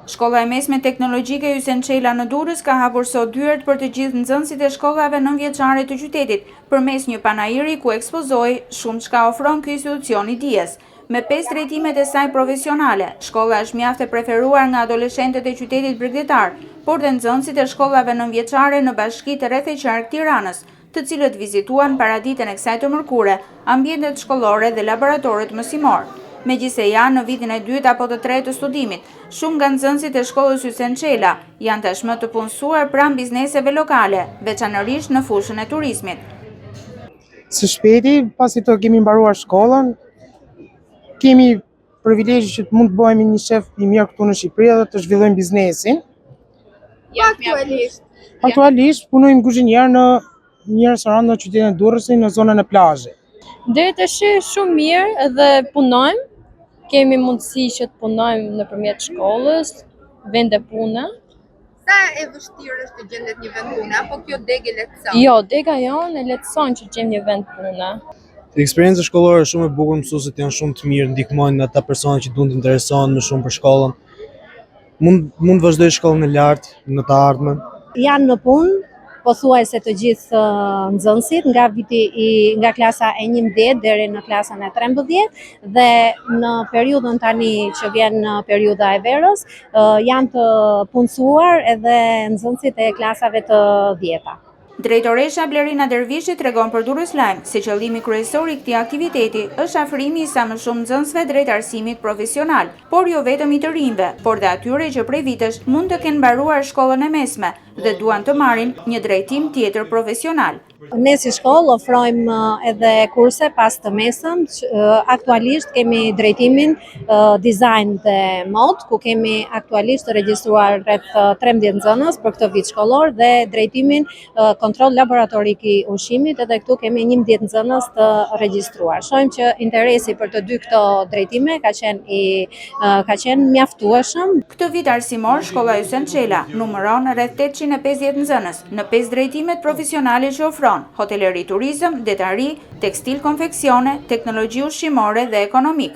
Shkolla e mesme teknologjike Hysen Çela në Durrës ka hapur sot dyert për të gjithë nxënësit e shkollave nënvjeçare të qytetit, përmes një panajiri ku ekspozoi shumë çka ofron ky institucion i dijes. Me 5 drejtimet e saj profesionale, shkolla është mjaft e preferuar nga adoleshentët e qytetit bregdetar, por dhe nxënësit e shkollave nënvjeçare në bashkitë rreth e qark Tiranës, të cilët vizituan paraditën e kësaj të mërkure, ambientet shkollore dhe laboratorët mësimor. Megjithse janë në vitin e 2 apo të 3 të studimit, shumë nga nxënësit e shkollës Hysen Çela janë tashmë të punësuar pranë bizneseve lokale, veçanërisht në fushën e turizmit. Së shpejti, pasi të kemi mbaruar shkollën, kemi privilegji që të mund të bëhemi një shef i mirë këtu në Shqipëri dhe të zhvillojmë biznesin. Aktualisht punojmë kuzhinier në një restorant në qytetin e Durrësit në zonën e plazhit. Deri tash shumë mirë dhe punojmë. Kemi mundësi që të punojmë nëpërmjet shkollës, vende pune. Sa e vështirë është të gjendet një vend pune, apo kjo degë lehtëson? Jo, dega jonë e lehtëson që gjem një vend pune. Eksperjenca shkollore është shumë e bukur, mësuesit janë shumë të mirë, ndihmojnë ata persona që duan të interesohen më shumë për shkollën. Mund vazhdoj shkollën e lartë në të ardhmen. Janë në punë, pothuajse të gjithë nxënësit nga klasa e 11 deri në klasën e 13 dhe në periudhën tani që vjen periudha e verës janë të punësuar edhe nxënësit e klasave të 10-ta. Drejtoresha Blerina Dervishi tregon për Durrës Lajm se qëllimi kryesor i këtij aktiviteti është afrimi i sa më shumë nxënësve drejt arsimit profesional, por jo vetëm i të rinjve, por dhe atyre që prej vitesh mund të kenë mbaruar shkollën e mesme dhe duan të marrin një drejtim tjetër profesional. Ne si shkollë ofrojmë edhe kurse pas të mesëm. Aktualisht kemi drejtimin dizajn dhe mod, ku kemi aktualisht të regjistruar rreth 13 nxënës për këtë vit shkollor dhe drejtimin kontroll laboratorik i ushqimit, edhe këtu kemi 11 nxënës të regjistruar. Shohim që interesi për të dy këto drejtime ka qenë mjaftueshëm. Këtë vit arsimor, shkolla Hysen Çela numëron rreth 850 nxënës në 5 drejtimet profesionale që ofron: hoteleri, turizëm, detari, tekstil, konfeksione, teknologji ushqimore dhe ekonomik.